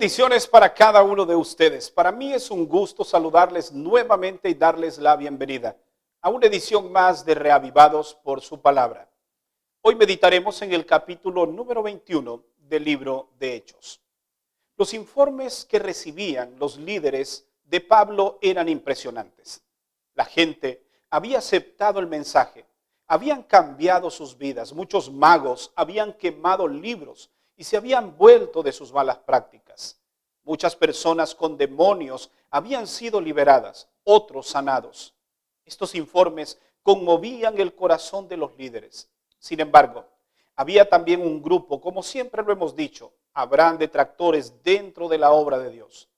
Bendiciones para cada uno de ustedes. Para mí es un gusto saludarles nuevamente y darles la bienvenida a una edición más de Reavivados por su palabra. Hoy meditaremos en el capítulo número 21 del libro de Hechos. Los informes que recibían los líderes de Pablo eran impresionantes. La gente había aceptado el mensaje, habían cambiado sus vidas, muchos magos habían quemado libros y se habían vuelto de sus malas prácticas. Muchas personas con demonios habían sido liberadas, otros sanados. Estos informes conmovían el corazón de los líderes. Sin embargo, había también un grupo, como siempre lo hemos dicho, habrán detractores dentro de la obra de Dios,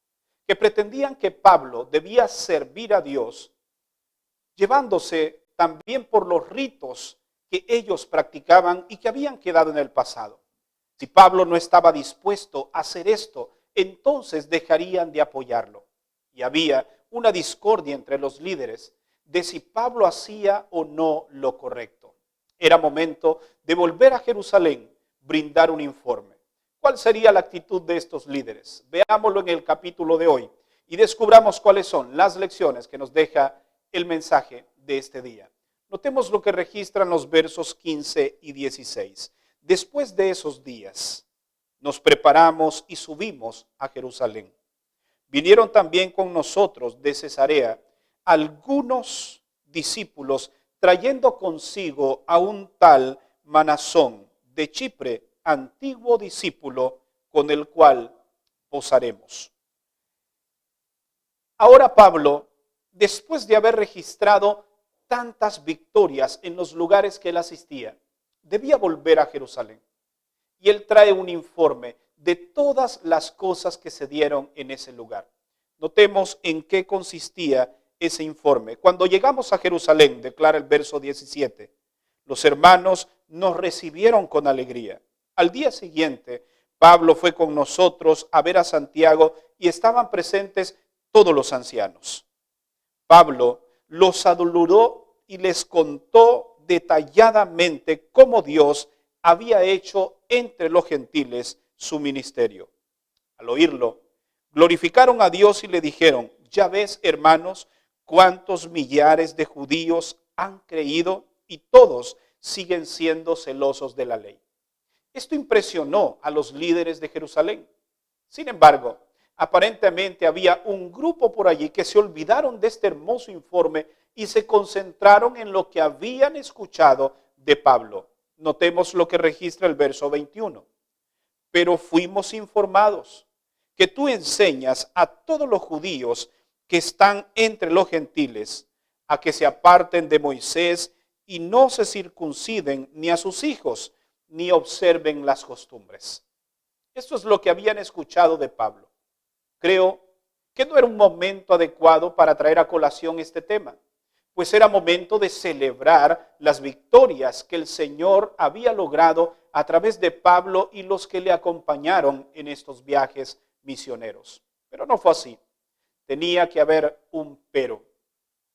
que pretendían que Pablo debía servir a Dios, llevándose también por los ritos que ellos practicaban y que habían quedado en el pasado. Si Pablo no estaba dispuesto a hacer esto, entonces dejarían de apoyarlo. Y había una discordia entre los líderes de si Pablo hacía o no lo correcto. Era momento de volver a Jerusalén, brindar un informe. ¿Cuál sería la actitud de estos líderes? Veámoslo en el capítulo de hoy y descubramos cuáles son las lecciones que nos deja el mensaje de este día. Notemos lo que registran los versos 15 y 16. Después de esos días, nos preparamos y subimos a Jerusalén. Vinieron también con nosotros de Cesarea algunos discípulos, trayendo consigo a un tal Manasón de Chipre, antiguo discípulo, con el cual posaremos. Ahora Pablo, después de haber registrado tantas victorias en los lugares que él asistía, debía volver a Jerusalén. Y él trae un informe de todas las cosas que se dieron en ese lugar. Notemos en qué consistía ese informe. Cuando llegamos a Jerusalén, declara el verso 17, los hermanos nos recibieron con alegría. Al día siguiente, Pablo fue con nosotros a ver a Santiago y estaban presentes todos los ancianos. Pablo los aduluró y les contó detalladamente cómo Dios había hecho entre los gentiles su ministerio. Al oírlo, glorificaron a Dios y le dijeron: ya ves, hermanos, cuántos millares de judíos han creído y todos siguen siendo celosos de la ley. Esto impresionó a los líderes de Jerusalén. Sin embargo, aparentemente había un grupo por allí que se olvidaron de este hermoso informe y se concentraron en lo que habían escuchado de Pablo. Notemos lo que registra el verso 21. Pero fuimos informados que tú enseñas a todos los judíos que están entre los gentiles a que se aparten de Moisés y no se circunciden ni a sus hijos, ni observen las costumbres. Esto es lo que habían escuchado de Pablo. Creo que no era un momento adecuado para traer a colación este tema, pues era momento de celebrar las victorias que el Señor había logrado a través de Pablo y los que le acompañaron en estos viajes misioneros. Pero no fue así. Tenía que haber un pero.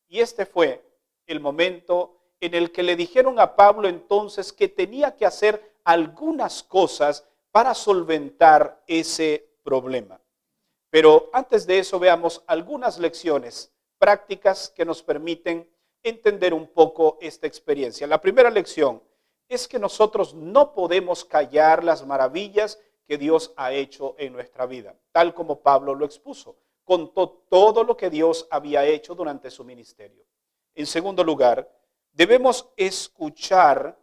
Y este fue el momento en el que le dijeron a Pablo entonces que tenía que hacer algunas cosas para solventar ese problema. Pero antes de eso veamos algunas lecciones prácticas que nos permiten entender un poco esta experiencia. La primera lección es que nosotros no podemos callar las maravillas que Dios ha hecho en nuestra vida, tal como Pablo lo expuso. Contó todo lo que Dios había hecho durante su ministerio. En segundo lugar, debemos escuchar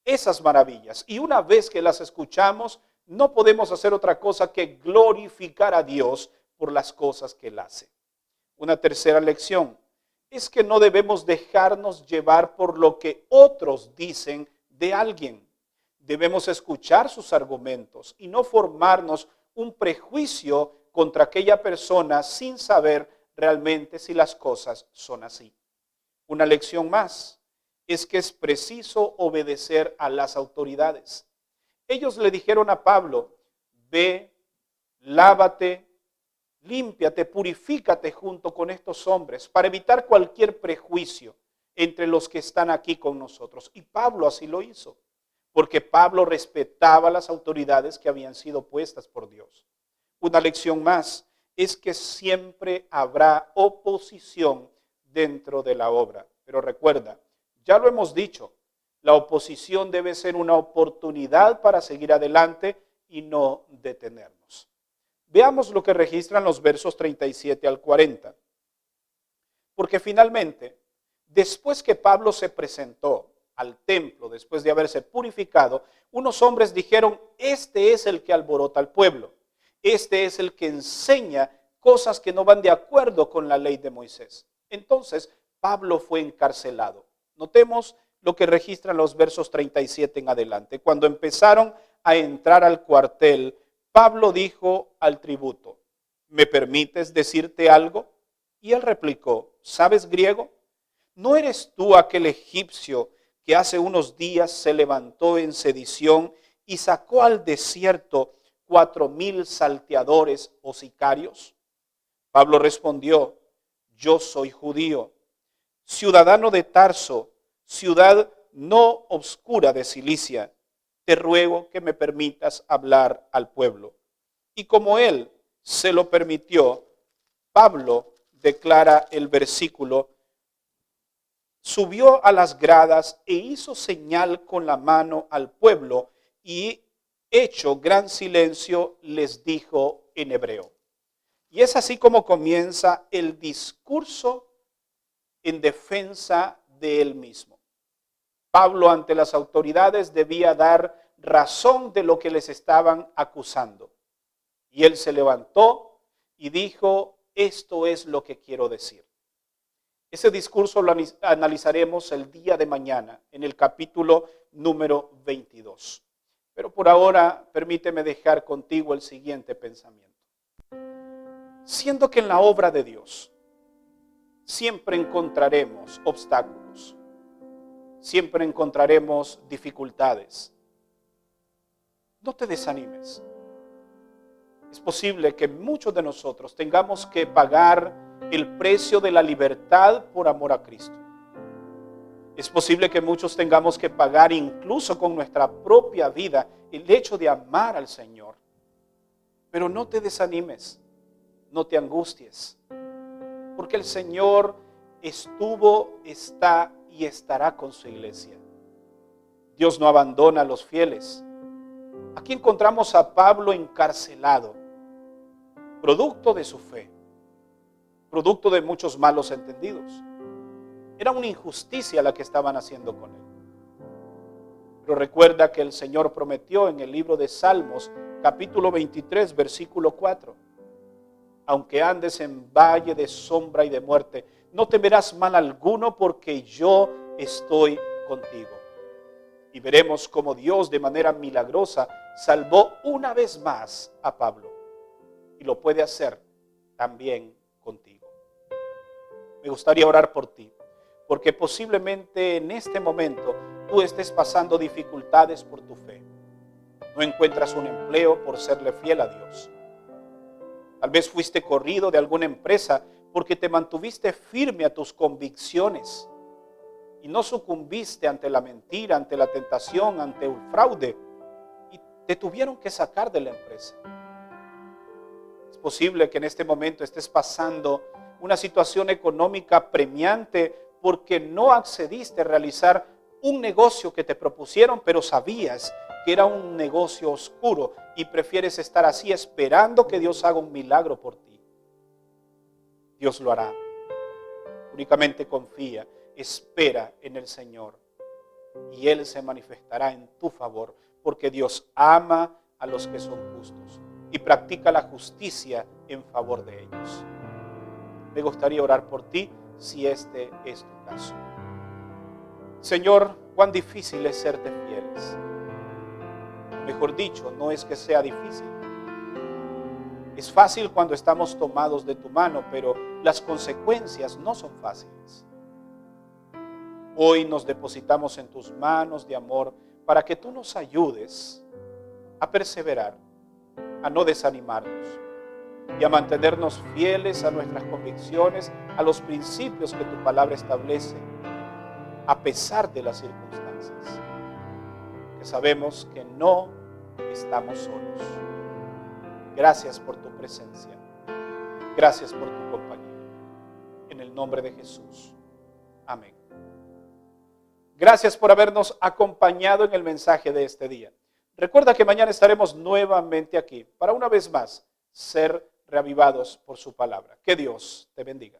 esas maravillas. Y una vez que las escuchamos, no podemos hacer otra cosa que glorificar a Dios por las cosas que Él hace. Una tercera lección es que no debemos dejarnos llevar por lo que otros dicen de alguien. Debemos escuchar sus argumentos y no formarnos un prejuicio contra aquella persona sin saber realmente si las cosas son así. Una lección más es que es preciso obedecer a las autoridades. Ellos le dijeron a Pablo: ve, lávate, límpiate, purifícate junto con estos hombres para evitar cualquier prejuicio entre los que están aquí con nosotros. Y Pablo así lo hizo, porque Pablo respetaba las autoridades que habían sido puestas por Dios. Una lección más es que siempre habrá oposición dentro de la obra. Pero recuerda, ya lo hemos dicho, la oposición debe ser una oportunidad para seguir adelante y no detenernos. Veamos lo que registran los versos 37 al 40. Porque finalmente, después que Pablo se presentó al templo, después de haberse purificado, unos hombres dijeron: este es el que alborota al pueblo, este es el que enseña cosas que no van de acuerdo con la ley de Moisés. Entonces Pablo fue encarcelado. Notemos lo que registran los versos 37 en adelante. Cuando empezaron a entrar al cuartel, Pablo dijo al tributo: ¿me permites decirte algo? Y él replicó: ¿sabes griego? ¿No eres tú aquel egipcio que hace unos días se levantó en sedición y sacó al desierto 4,000 salteadores o sicarios? Pablo respondió: yo soy judío, ciudadano de Tarso, ciudad no obscura de Cilicia. Te ruego que me permitas hablar al pueblo. Y como él se lo permitió, Pablo declara el versículo: subió a las gradas e hizo señal con la mano al pueblo y, hecho gran silencio, les dijo en hebreo. Y es así como comienza el discurso en defensa de él mismo. Pablo ante las autoridades debía dar razón de lo que les estaban acusando. Y él se levantó y dijo: esto es lo que quiero decir. Ese discurso lo analizaremos el día de mañana en el capítulo número 22. Pero por ahora permíteme dejar contigo el siguiente pensamiento. Siendo que en la obra de Dios siempre encontraremos obstáculos, siempre encontraremos dificultades, no te desanimes. Es posible que muchos de nosotros tengamos que pagar el precio de la libertad por amor a Cristo. Es posible que muchos tengamos que pagar incluso con nuestra propia vida el hecho de amar al Señor. Pero no te desanimes, no te angusties, porque el Señor estuvo, está y estará con su iglesia. Dios no abandona a los fieles. Aquí encontramos a Pablo encarcelado, producto de su fe, producto de muchos malos entendidos. Era una injusticia la que estaban haciendo con él. Pero recuerda que el Señor prometió en el libro de Salmos, capítulo 23, versículo 4. Aunque andes en valle de sombra y de muerte, no temerás mal alguno, porque yo estoy contigo. Y veremos cómo Dios de manera milagrosa salvó una vez más a Pablo. Y lo puede hacer también contigo. Me gustaría orar por ti, porque posiblemente en este momento tú estés pasando dificultades por tu fe. No encuentras un empleo por serle fiel a Dios. Tal vez fuiste corrido de alguna empresa porque te mantuviste firme a tus convicciones y no sucumbiste ante la mentira, ante la tentación, ante el fraude, y te tuvieron que sacar de la empresa. Es posible que en este momento estés pasando una situación económica premiante porque no accediste a realizar un negocio que te propusieron, pero sabías que era un negocio oscuro y prefieres estar así esperando que Dios haga un milagro por ti. Dios lo hará. Únicamente confía, espera en el Señor y Él se manifestará en tu favor, porque Dios ama a los que son justos y practica la justicia en favor de ellos. Me gustaría orar por ti si este es tu caso. Señor, cuán difícil es serte fieles. Mejor dicho, no es que sea difícil. Es fácil cuando estamos tomados de tu mano, pero las consecuencias no son fáciles. Hoy nos depositamos en tus manos de amor para que tú nos ayudes a perseverar, a no desanimarnos y a mantenernos fieles a nuestras convicciones, a los principios que tu palabra establece, a pesar de las circunstancias. Que sabemos que no estamos solos. Gracias por tu presencia. Gracias por tu compañía. En el nombre de Jesús. Amén. Gracias por habernos acompañado en el mensaje de este día. Recuerda que mañana estaremos nuevamente aquí para una vez más ser reavivados por su palabra. Que Dios te bendiga.